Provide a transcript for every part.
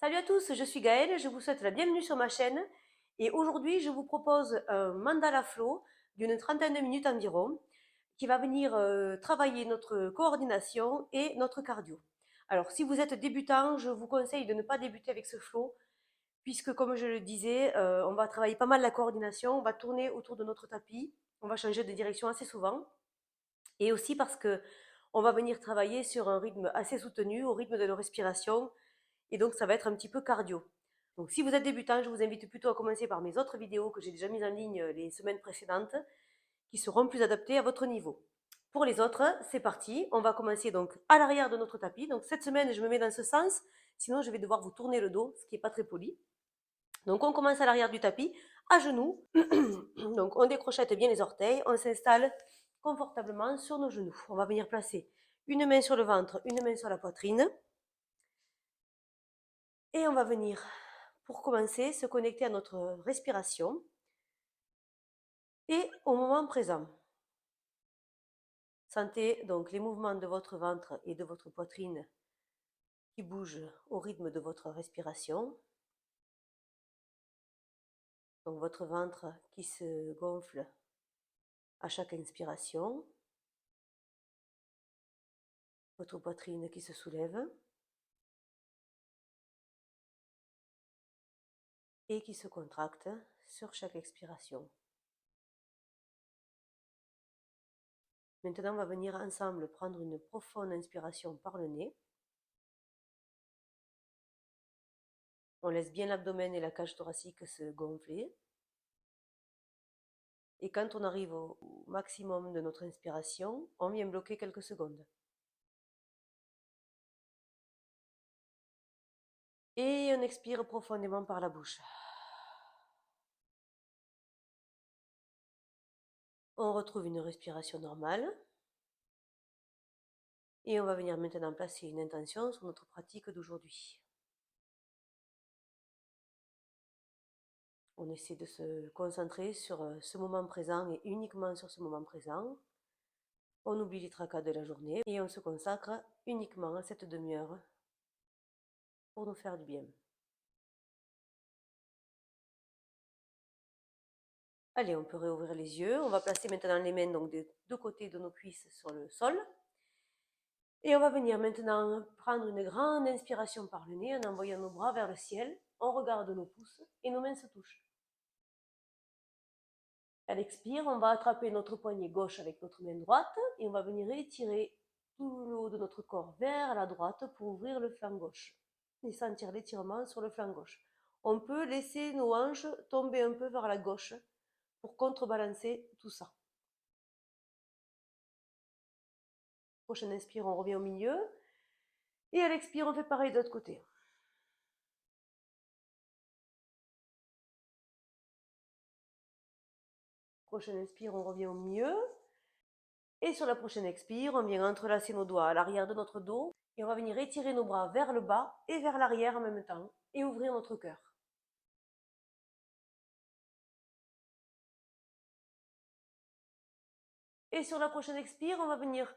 Salut à tous, je suis Gaëlle, je vous souhaite la bienvenue sur ma chaîne et aujourd'hui je vous propose un mandala flow d'une trentaine de minutes environ qui va venir travailler notre coordination et notre cardio. Alors si vous êtes débutant, je vous conseille de ne pas débuter avec ce flow puisque comme je le disais, on va travailler pas mal la coordination, on va tourner autour de notre tapis, on va changer de direction assez souvent et aussi parce que on va venir travailler sur un rythme assez soutenu, au rythme de nos respirations et donc ça va être un petit peu cardio. Donc si vous êtes débutant, je vous invite plutôt à commencer par mes autres vidéos que j'ai déjà mises en ligne les semaines précédentes, qui seront plus adaptées à votre niveau. Pour les autres, c'est parti. On va commencer donc à l'arrière de notre tapis. Donc cette semaine, je me mets dans ce sens, sinon je vais devoir vous tourner le dos, ce qui n'est pas très poli. Donc on commence à l'arrière du tapis, à genoux. Donc on décrochette bien les orteils, on s'installe confortablement sur nos genoux. On va venir placer une main sur le ventre, une main sur la poitrine. Et on va venir, pour commencer, se connecter à notre respiration et au moment présent. Sentez donc les mouvements de votre ventre et de votre poitrine qui bougent au rythme de votre respiration. Donc votre ventre qui se gonfle à chaque inspiration, votre poitrine qui se soulève et qui se contracte sur chaque expiration. Maintenant, on va venir ensemble prendre une profonde inspiration par le nez. On laisse bien l'abdomen et la cage thoracique se gonfler. Et quand on arrive au maximum de notre inspiration, on vient bloquer quelques secondes. Et on expire profondément par la bouche. On retrouve une respiration normale. Et on va venir maintenant placer une intention sur notre pratique d'aujourd'hui. On essaie de se concentrer sur ce moment présent et uniquement sur ce moment présent. On oublie les tracas de la journée et on se consacre uniquement à cette demi-heure pour nous faire du bien. Allez, on peut réouvrir les yeux. On va placer maintenant les mains donc des deux côtés de nos cuisses sur le sol. Et on va venir maintenant prendre une grande inspiration par le nez en envoyant nos bras vers le ciel. On regarde nos pouces et nos mains se touchent. À l'expire, on va attraper notre poignet gauche avec notre main droite et on va venir étirer tout le haut de notre corps vers la droite pour ouvrir le flanc gauche et sentir l'étirement sur le flanc gauche. On peut laisser nos hanches tomber un peu vers la gauche pour contrebalancer tout ça. Prochaine inspire, on revient au milieu. Et à l'expire, on fait pareil de l'autre côté. Prochaine inspire, on revient au milieu. Et sur la prochaine expire, on vient entrelacer nos doigts à l'arrière de notre dos et on va venir étirer nos bras vers le bas et vers l'arrière en même temps et ouvrir notre cœur. Et sur la prochaine expire, on va venir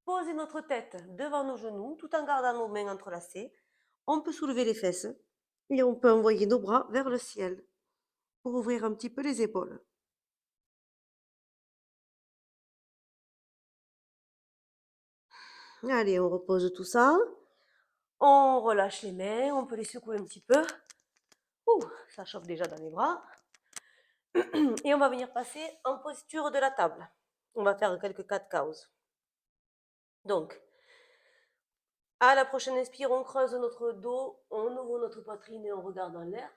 poser notre tête devant nos genoux tout en gardant nos mains entrelacées. On peut soulever les fesses et on peut envoyer nos bras vers le ciel pour ouvrir un petit peu les épaules. Allez, on repose tout ça. On relâche les mains, on peut les secouer un petit peu. Ouh, ça chauffe déjà dans les bras. Et on va venir passer en posture de la table. On va faire quelques cat cows. Donc, à la prochaine inspire, on creuse notre dos, on ouvre notre poitrine et on regarde en l'air.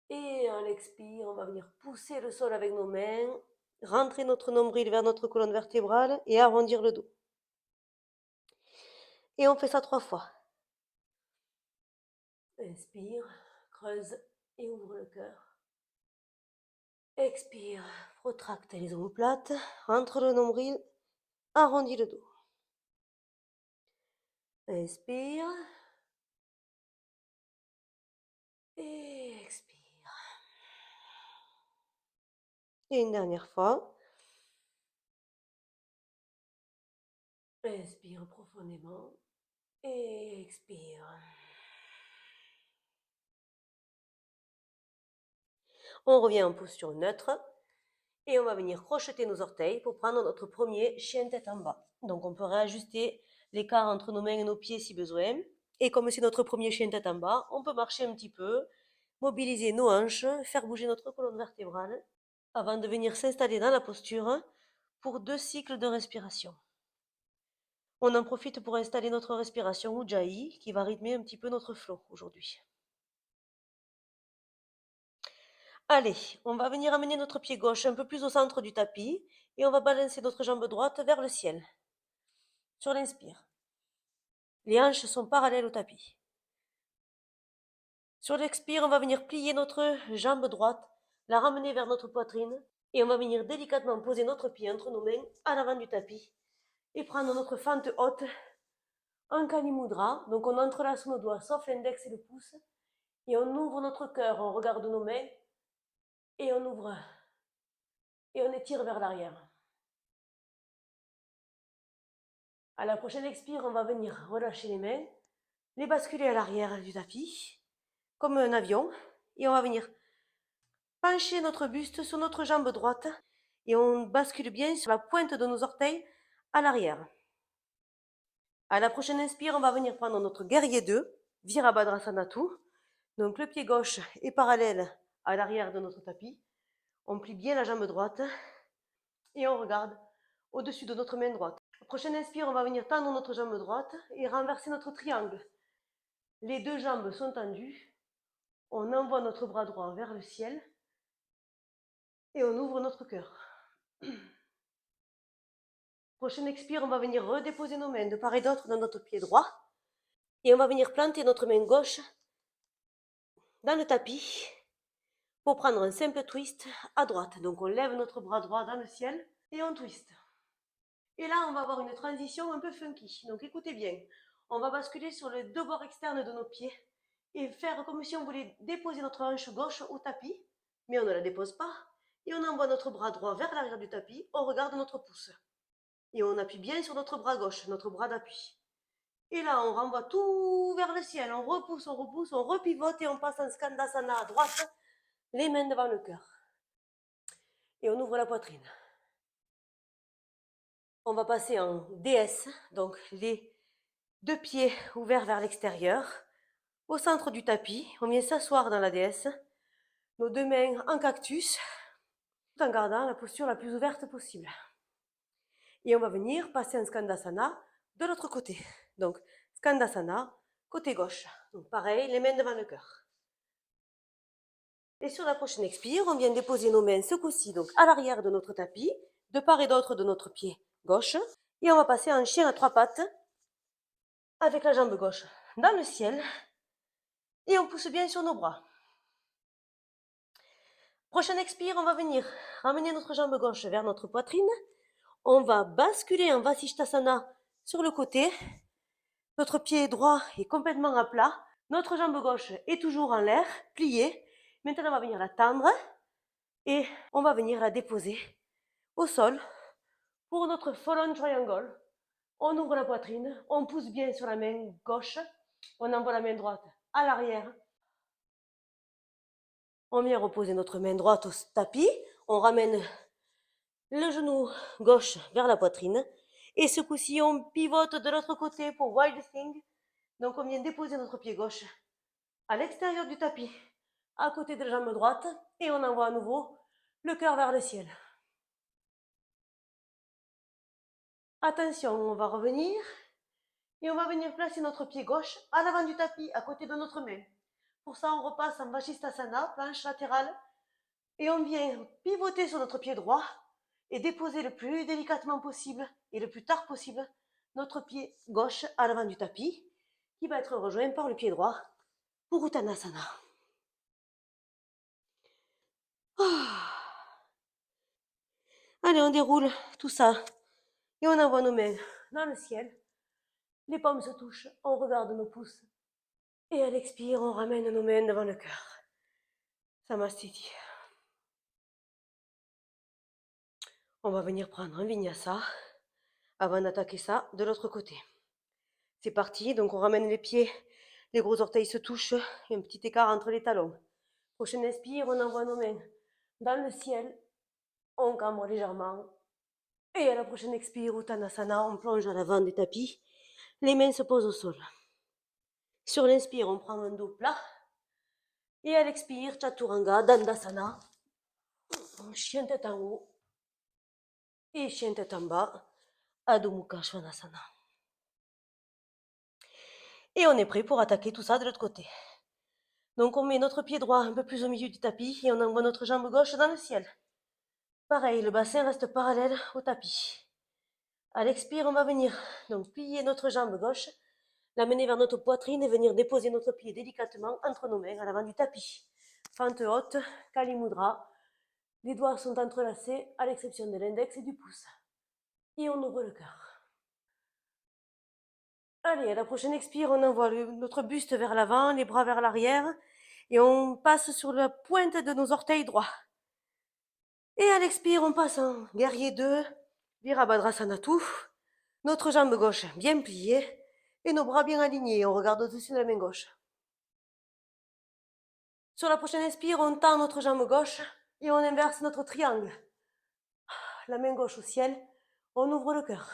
Et à l'expire, on va venir pousser le sol avec nos mains, rentrer notre nombril vers notre colonne vertébrale et arrondir le dos. Et on fait ça 3 fois. Inspire, creuse et ouvre le cœur. Expire, retracte les omoplates, rentre le nombril, arrondis le dos. Inspire. Et expire. Et une dernière fois. Inspire profondément. Et expire. On revient en posture neutre et on va venir crocheter nos orteils pour prendre notre premier chien tête en bas. Donc on peut réajuster l'écart entre nos mains et nos pieds si besoin. Et comme c'est notre premier chien tête en bas, on peut marcher un petit peu, mobiliser nos hanches, faire bouger notre colonne vertébrale avant de venir s'installer dans la posture pour 2 cycles de respiration. On en profite pour installer notre respiration Ujjayi qui va rythmer un petit peu notre flow aujourd'hui. Allez, on va venir amener notre pied gauche un peu plus au centre du tapis et on va balancer notre jambe droite vers le ciel. Sur l'inspire, les hanches sont parallèles au tapis. Sur l'expire, on va venir plier notre jambe droite, la ramener vers notre poitrine et on va venir délicatement poser notre pied entre nos mains à l'avant du tapis et prendre notre fente haute en Kali Mudra. Donc on entrelace nos doigts sauf l'index et le pouce et on ouvre notre cœur, on regarde nos mains et on ouvre et on étire vers l'arrière. À la prochaine expire, on va venir relâcher les mains, les basculer à l'arrière du tapis comme un avion et on va venir pencher notre buste sur notre jambe droite et on bascule bien sur la pointe de nos orteils à l'arrière. À la prochaine inspire, on va venir prendre notre guerrier 2, Virabhadrasana. Donc le pied gauche est parallèle à l'arrière de notre tapis. On plie bien la jambe droite et on regarde au-dessus de notre main droite. À la prochaine inspire, on va venir tendre notre jambe droite et renverser notre triangle. Les 2 jambes sont tendues. On envoie notre bras droit vers le ciel et on ouvre notre cœur. Prochaine expire, on va venir redéposer nos mains de part et d'autre dans notre pied droit. Et on va venir planter notre main gauche dans le tapis pour prendre un simple twist à droite. Donc on lève notre bras droit dans le ciel et on twist. Et là, on va avoir une transition un peu funky. Donc écoutez bien, on va basculer sur les 2 bords externes de nos pieds et faire comme si on voulait déposer notre hanche gauche au tapis, mais on ne la dépose pas. Et on envoie notre bras droit vers l'arrière du tapis, on regarde notre pouce. Et on appuie bien sur notre bras gauche, notre bras d'appui. Et là, on renvoie tout vers le ciel, on repousse, on repivote et on passe en Skandasana à droite, les mains devant le cœur. Et on ouvre la poitrine. On va passer en DS, donc les 2 pieds ouverts vers l'extérieur, au centre du tapis. On vient s'asseoir dans la DS, nos 2 mains en cactus, tout en gardant la posture la plus ouverte possible. Et on va venir passer en Skandasana de l'autre côté. Donc, Skandasana, côté gauche. Donc, pareil, les mains devant le cœur. Et sur la prochaine expire, on vient déposer nos mains ce coup-ci donc à l'arrière de notre tapis, de part et d'autre de notre pied gauche. Et on va passer en chien à 3 pattes avec la jambe gauche dans le ciel. Et on pousse bien sur nos bras. Prochaine expire, on va venir ramener notre jambe gauche vers notre poitrine. On va basculer en Vasishtasana sur le côté. Notre pied droit est complètement à plat. Notre jambe gauche est toujours en l'air, pliée. Maintenant, on va venir la tendre et on va venir la déposer au sol pour notre Fallen Triangle. On ouvre la poitrine, on pousse bien sur la main gauche, on envoie la main droite à l'arrière. On vient reposer notre main droite au tapis, on ramène le genou gauche vers la poitrine et ce coup-ci on pivote de l'autre côté pour Wild Thing. Donc on vient déposer notre pied gauche à l'extérieur du tapis, à côté de la jambe droite et on envoie à nouveau le cœur vers le ciel. Attention, on va revenir et on va venir placer notre pied gauche à l'avant du tapis, à côté de notre main. Pour ça, on repasse en Vashisthasana, planche latérale, et on vient pivoter sur notre pied droit et déposer le plus délicatement possible et le plus tard possible notre pied gauche à l'avant du tapis, qui va être rejoint par le pied droit pour Uttanasana. Allez, on déroule tout ça et on envoie nos mains dans le ciel. Les paumes se touchent, on regarde nos pouces. Et à l'expire, on ramène nos mains devant le cœur. Samastiti. On va venir prendre un vinyasa avant d'attaquer ça de l'autre côté. C'est parti, donc on ramène les pieds, les gros orteils se touchent, il y a un petit écart entre les talons. Prochaine inspire, on envoie nos mains dans le ciel, on cambre légèrement. Et à la prochaine expire, Uttanasana, on plonge à l'avant des tapis. Les mains se posent au sol. Sur l'inspire, on prend un dos plat. Et à l'expire, Chaturanga, Dandasana, chien tête en haut et chien tête en bas, Adho Mukha Svanasana. Et on est prêt pour attaquer tout ça de l'autre côté. Donc on met notre pied droit un peu plus au milieu du tapis et on envoie notre jambe gauche dans le ciel. Pareil, le bassin reste parallèle au tapis. À l'expire, on va venir donc plier notre jambe gauche, l'amener vers notre poitrine et venir déposer notre pied délicatement entre nos mains à l'avant du tapis. Fente haute, Kali Mudra. Les doigts sont entrelacés à l'exception de l'index et du pouce. Et on ouvre le cœur. Allez, à la prochaine expire, on envoie notre buste vers l'avant, les bras vers l'arrière et on passe sur la pointe de nos orteils droits. Et à l'expire, on passe en guerrier 2, Virabhadrasana tout, notre jambe gauche bien pliée et nos bras bien alignés. On regarde au-dessus de la main gauche. Sur la prochaine expire, on tend notre jambe gauche et on inverse notre triangle. La main gauche au ciel, on ouvre le cœur.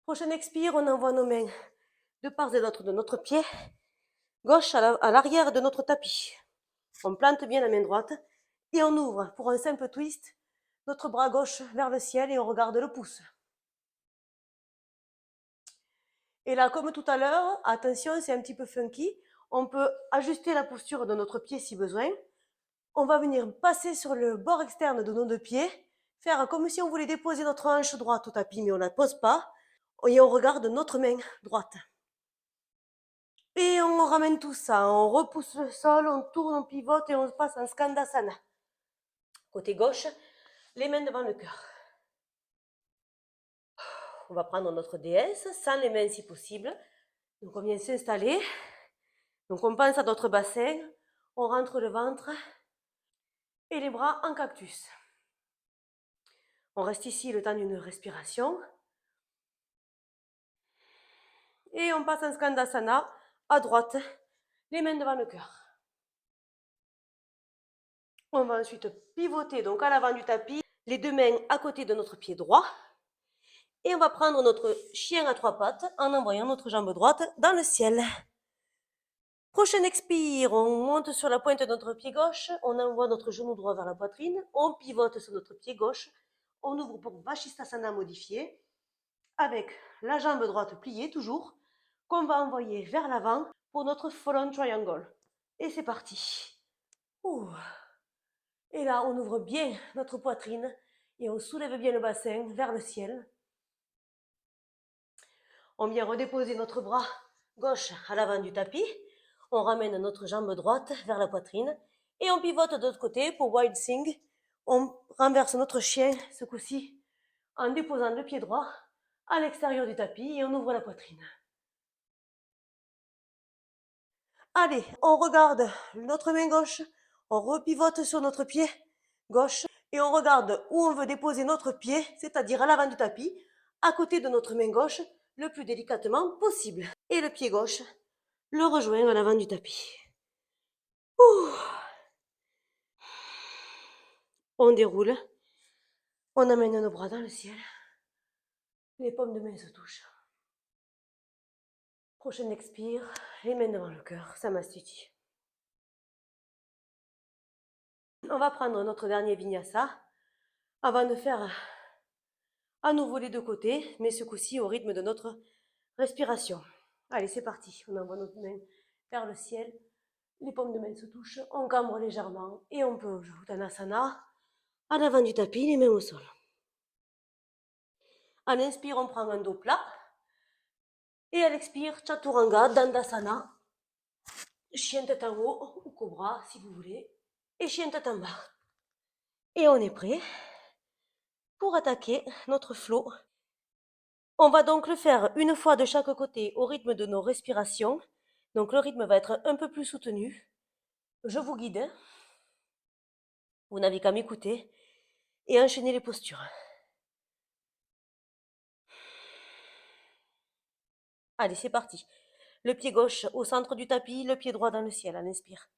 Prochaine expire, on envoie nos mains de part et d'autre de notre pied gauche à l'arrière de notre tapis. On plante bien la main droite et on ouvre pour un simple twist notre bras gauche vers le ciel et on regarde le pouce. Et là, comme tout à l'heure, attention, c'est un petit peu funky. On peut ajuster la posture de notre pied si besoin. On va venir passer sur le bord externe de nos deux pieds, faire comme si on voulait déposer notre hanche droite au tapis, mais on ne la pose pas. Et on regarde notre main droite. Et on ramène tout ça, on repousse le sol, on tourne, on pivote et on passe en Skandasana. Côté gauche, les mains devant le cœur. On va prendre notre déesse, sans les mains si possible. Donc on vient s'installer. Donc on pense à notre bassin, on rentre le ventre et les bras en cactus. On reste ici le temps d'une respiration. Et on passe en Skandasana, à droite, les mains devant le cœur. On va ensuite pivoter donc à l'avant du tapis, les deux mains à côté de notre pied droit. Et on va prendre notre chien à trois pattes en envoyant notre jambe droite dans le ciel. Prochaine expire, on monte sur la pointe de notre pied gauche, on envoie notre genou droit vers la poitrine, on pivote sur notre pied gauche, on ouvre pour Vashisthasana modifié, avec la jambe droite pliée toujours, qu'on va envoyer vers l'avant pour notre Fallen Triangle. Et c'est parti. Ouh. Et là, on ouvre bien notre poitrine et on soulève bien le bassin vers le ciel. On vient redéposer notre bras gauche à l'avant du tapis. On ramène notre jambe droite vers la poitrine et on pivote de l'autre côté pour Wild Thing. On renverse notre chien, ce coup-ci, en déposant le pied droit à l'extérieur du tapis et on ouvre la poitrine. Allez, on regarde notre main gauche, on repivote sur notre pied gauche et on regarde où on veut déposer notre pied, c'est-à-dire à l'avant du tapis, à côté de notre main gauche, le plus délicatement possible. Et le pied gauche le rejoint à l'avant du tapis. Ouh. On déroule, on amène nos bras dans le ciel, les paumes de main se touchent. Prochaine expire, les mains devant le cœur, Samastiti. On va prendre notre dernier vinyasa avant de faire à nouveau les deux côtés, mais ce coup-ci au rythme de notre respiration. Allez, c'est parti. On envoie notre main vers le ciel, les paumes de main se touchent, on cambre légèrement et on plonge Uttanasana à l'avant du tapis, les mains au sol. À l'inspire, on prend un dos plat. Et à l'expire, Chaturanga, Dandasana, chien tête en haut, ou cobra si vous voulez, et chien tête en bas. Et on est prêt pour attaquer notre flow. On va donc le faire une fois de chaque côté au rythme de nos respirations. Donc le rythme va être un peu plus soutenu. Je vous guide. Vous n'avez qu'à m'écouter et enchaîner les postures. Allez, c'est parti. Le pied gauche au centre du tapis, le pied droit dans le ciel. On inspire.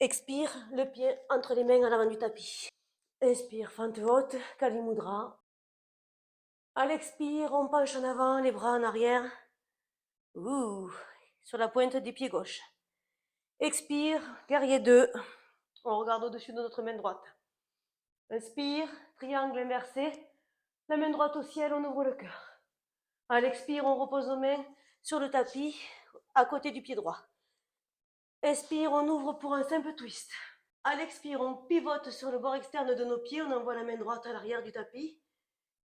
Expire, le pied entre les mains à l'avant du tapis. Inspire, fente haute, Kali Mudra. À l'expire, on penche en avant, les bras en arrière. Ouh, sur la pointe des pieds gauche. Expire, guerrier 2. On regarde au-dessus de notre main droite. Inspire, triangle inversé. La main droite au ciel, on ouvre le cœur. À l'expire, on repose nos mains sur le tapis, à côté du pied droit. Expire, on ouvre pour un simple twist. À l'expire, on pivote sur le bord externe de nos pieds, on envoie la main droite à l'arrière du tapis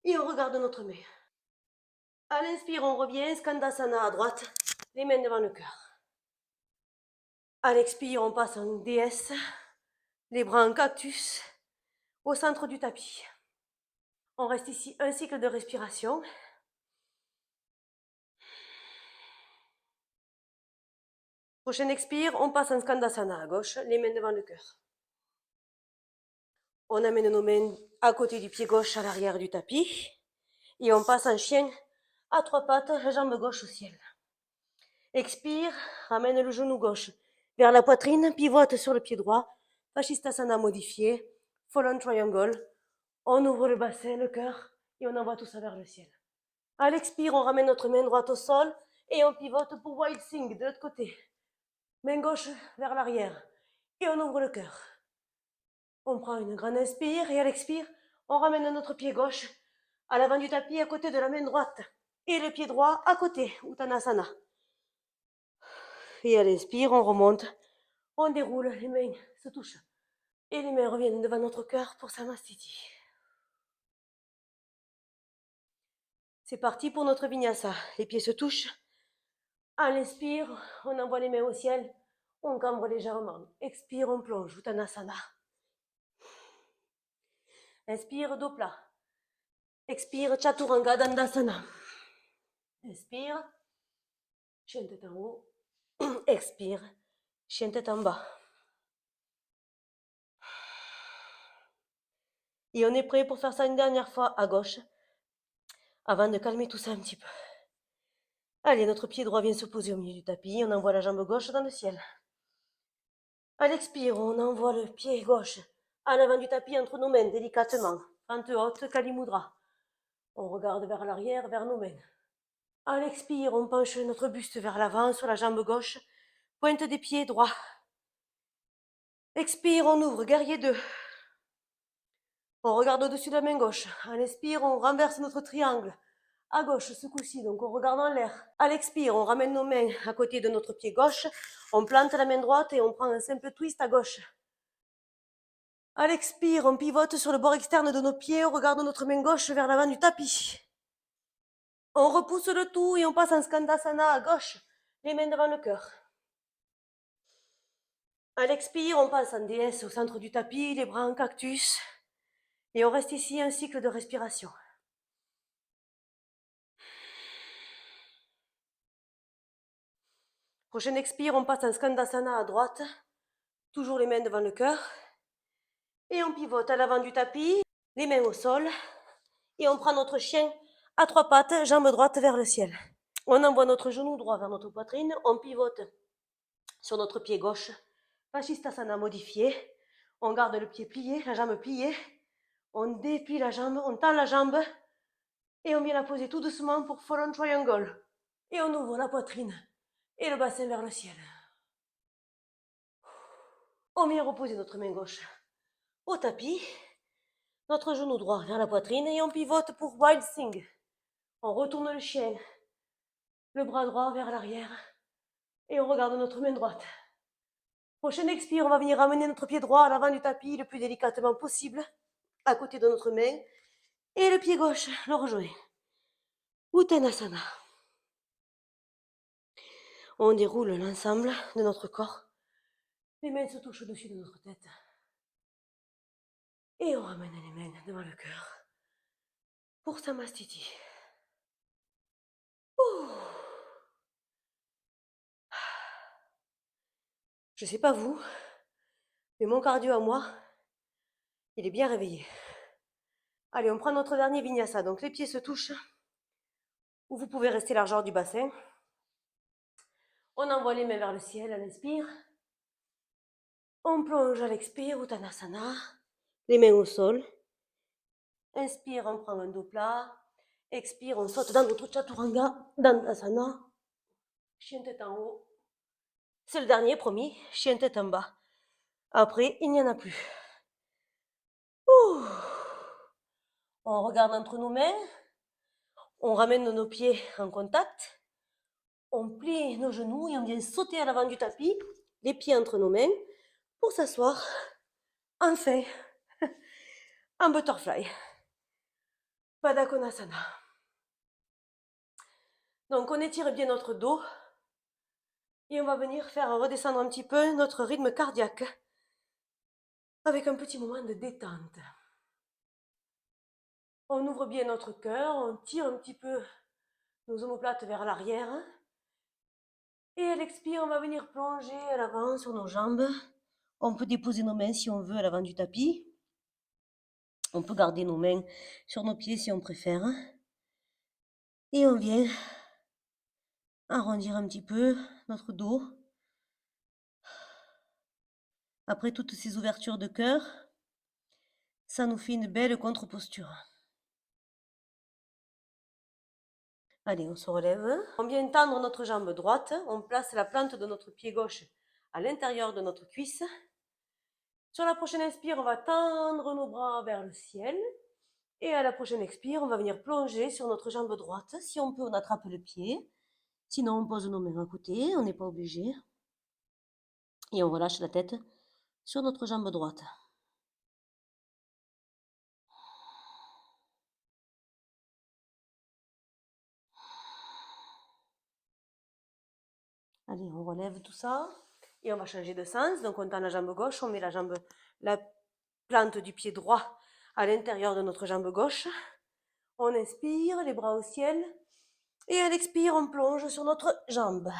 et on regarde notre main. À l'inspire, on revient, Skandasana à droite, les mains devant le cœur. À l'expire, on passe en déesse, les bras en cactus, au centre du tapis. On reste ici un cycle de respiration. Prochaine expire, on passe en Skandasana à gauche, les mains devant le cœur. On amène nos mains à côté du pied gauche à l'arrière du tapis et on passe en chien à 3 pattes, la jambe gauche au ciel. Expire, ramène le genou gauche vers la poitrine, pivote sur le pied droit, Fascistasana modifié, Fallen Triangle. On ouvre le bassin, le cœur et on envoie tout ça vers le ciel. À l'expire, on ramène notre main droite au sol et on pivote pour Wild Thing de l'autre côté. Main gauche vers l'arrière et on ouvre le cœur. On prend une grande inspire et à l'expire, on ramène notre pied gauche à l'avant du tapis à côté de la main droite et le pied droit à côté, Uttanasana. Et à l'expire, on remonte, on déroule, les mains se touchent et les mains reviennent devant notre cœur pour Samastiti. C'est parti pour notre vinyasa. Les pieds se touchent. À l'inspire, on envoie les mains au ciel, on cambre légèrement. Expire, on plonge, Uttanasana. Inspire, dos plat. Expire, Chaturanga Dandasana. Inspire, chien tête en haut. Expire, chien tête en bas. Et on est prêt pour faire ça une dernière fois à gauche, avant de calmer tout ça un petit peu. Allez, notre pied droit vient se poser au milieu du tapis, on envoie la jambe gauche dans le ciel. À l'expire, on envoie le pied gauche à l'avant du tapis entre nos mains, délicatement. Fente haute, Kali Mudra. On regarde vers l'arrière, vers nos mains. À l'expire, on penche notre buste vers l'avant sur la jambe gauche, pointe des pieds droits. Expire, on ouvre, guerrier 2. On regarde au-dessus de la main gauche. À l'inspire, on renverse notre triangle. À gauche, ce coup-ci, donc on regarde en l'air. À l'expire, on ramène nos mains à côté de notre pied gauche. On plante la main droite et on prend un simple twist à gauche. À l'expire, on pivote sur le bord externe de nos pieds. On regarde notre main gauche vers l'avant du tapis. On repousse le tout et on passe en Skandasana à gauche, les mains devant le cœur. À l'expire, on passe en déesse au centre du tapis, les bras en cactus. Et on reste ici un cycle de respiration. Prochaine expire, on passe en Skandasana à droite, toujours les mains devant le cœur. Et on pivote à l'avant du tapis, les mains au sol. Et on prend notre chien à 3 pattes, jambe droite vers le ciel. On envoie notre genou droit vers notre poitrine, on pivote sur notre pied gauche, Fascistasana modifié. On garde le pied plié, la jambe pliée. On déplie la jambe, on tend la jambe et on vient la poser tout doucement pour Fallen Triangle. Et on ouvre la poitrine et le bassin vers le ciel. On vient reposer notre main gauche au tapis, notre genou droit vers la poitrine et on pivote pour Wild Thing. On retourne le chien, le bras droit vers l'arrière et on regarde notre main droite. Prochaine expire, on va venir ramener notre pied droit à l'avant du tapis le plus délicatement possible, à côté de notre main, et le pied gauche le rejoint. Uttanasana. On déroule l'ensemble de notre corps. Les mains se touchent au-dessus de notre tête. Et on ramène les mains devant le cœur pour Samastiti. Je sais pas vous, mais mon cardio à moi, il est bien réveillé. Allez, on prend notre dernier vinyasa. Donc les pieds se touchent, ou vous pouvez rester largeur du bassin. On envoie les mains vers le ciel à l'inspire. On plonge à l'expire, Uttanasana, les mains au sol. Inspire, on prend un dos plat. Expire, on saute dans notre Chaturanga, Dandasana. Chien tête en haut. C'est le dernier, promis. Chien tête en bas. Après, il n'y en a plus. Ouh. On regarde entre nos mains. On ramène nos pieds en contact. On plie nos genoux et on vient sauter à l'avant du tapis, les pieds entre nos mains, pour s'asseoir. Enfin, en butterfly. Baddha Konasana. Donc on étire bien notre dos et on va venir faire redescendre un petit peu notre rythme cardiaque avec un petit moment de détente. On ouvre bien notre cœur, on tire un petit peu nos omoplates vers l'arrière. Et à l'expire, on va venir plonger à l'avant sur nos jambes. On peut déposer nos mains si on veut à l'avant du tapis. On peut garder nos mains sur nos pieds si on préfère. Et on vient arrondir un petit peu notre dos. Après toutes ces ouvertures de cœur, ça nous fait une belle contre-posture. Allez, on se relève. On vient tendre notre jambe droite. On place la plante de notre pied gauche à l'intérieur de notre cuisse. Sur la prochaine inspire, on va tendre nos bras vers le ciel. Et à la prochaine expire, on va venir plonger sur notre jambe droite. Si on peut, on attrape le pied. Sinon, on pose nos mains à côté. On n'est pas obligé. Et on relâche la tête sur notre jambe droite. Allez, on relève tout ça. Et on va changer de sens. Donc, on tend la jambe gauche. On met la plante du pied droit à l'intérieur de notre jambe gauche. On inspire, les bras au ciel. Et à l'expire, on plonge sur notre jambe.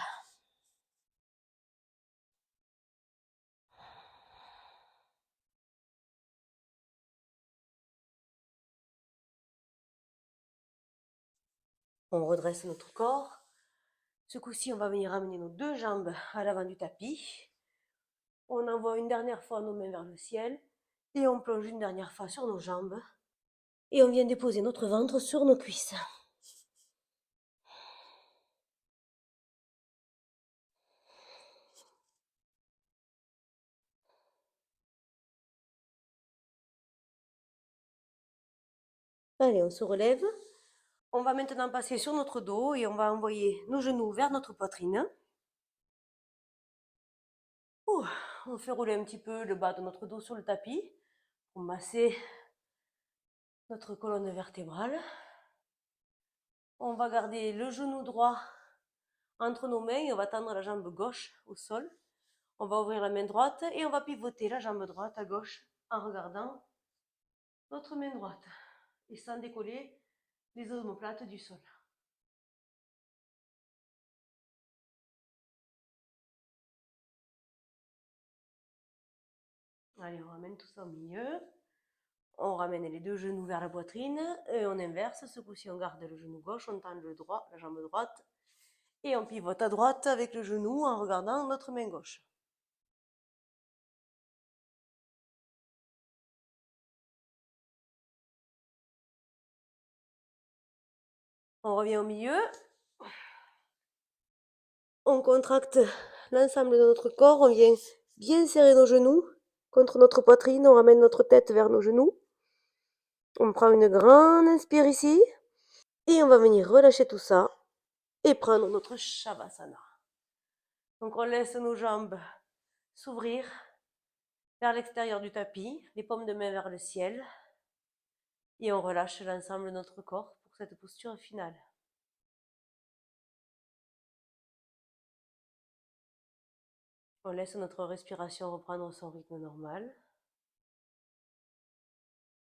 On redresse notre corps. Ce coup-ci, on va venir amener nos deux jambes à l'avant du tapis. On envoie une dernière fois nos mains vers le ciel. Et on plonge une dernière fois sur nos jambes. Et on vient déposer notre ventre sur nos cuisses. Allez, on se relève. On va maintenant passer sur notre dos et on va envoyer nos genoux vers notre poitrine. On fait rouler un petit peu le bas de notre dos sur le tapis pour masser notre colonne vertébrale. On va garder le genou droit entre nos mains et on va tendre la jambe gauche au sol. On va ouvrir la main droite et on va pivoter la jambe droite à gauche en regardant notre main droite et sans décoller les omoplates du sol. Allez, on ramène tout ça au milieu. On ramène les deux genoux vers la poitrine et on inverse. Ce coup-ci, on garde le genou gauche, on tend le droit, la jambe droite. Et on pivote à droite avec le genou en regardant notre main gauche. On revient au milieu. On contracte l'ensemble de notre corps. On vient bien serrer nos genoux contre notre poitrine. On ramène notre tête vers nos genoux. On prend une grande inspire ici. Et on va venir relâcher tout ça et prendre notre Shavasana. Donc on laisse nos jambes s'ouvrir vers l'extérieur du tapis, les paumes de main vers le ciel. Et on relâche l'ensemble de notre corps pour cette posture finale. On laisse notre respiration reprendre son rythme normal.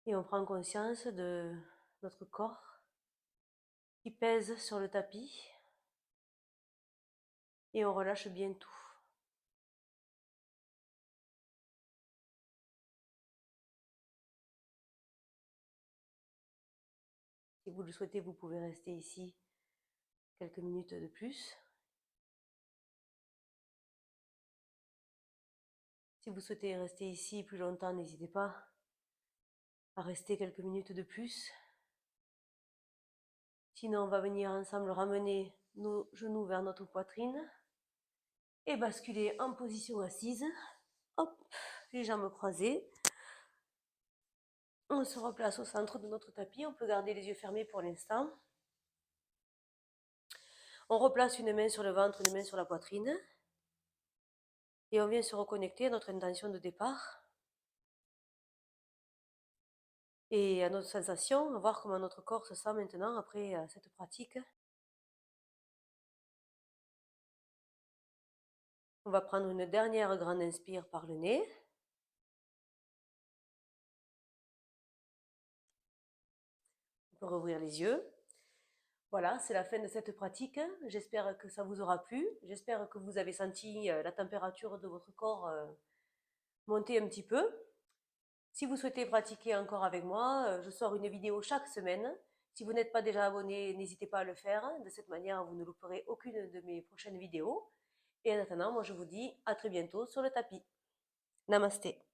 Et on prend conscience de notre corps qui pèse sur le tapis. Et on relâche bien tout. Si vous le souhaitez, vous pouvez rester ici quelques minutes de plus. Si vous souhaitez rester ici plus longtemps, n'hésitez pas à rester quelques minutes de plus. Sinon, on va venir ensemble ramener nos genoux vers notre poitrine et basculer en position assise. Hop, les jambes croisées. On se replace au centre de notre tapis. On peut garder les yeux fermés pour l'instant. On replace une main sur le ventre, une main sur la poitrine. Et on vient se reconnecter à notre intention de départ. Et à notre sensation, à voir comment notre corps se sent maintenant après cette pratique. On va prendre une dernière grande inspire par le nez. On peut rouvrir les yeux. Voilà, c'est la fin de cette pratique. J'espère que ça vous aura plu. J'espère que vous avez senti la température de votre corps monter un petit peu. Si vous souhaitez pratiquer encore avec moi, je sors une vidéo chaque semaine. Si vous n'êtes pas déjà abonné, n'hésitez pas à le faire. De cette manière, vous ne louperez aucune de mes prochaines vidéos. Et en attendant, moi je vous dis à très bientôt sur le tapis. Namasté.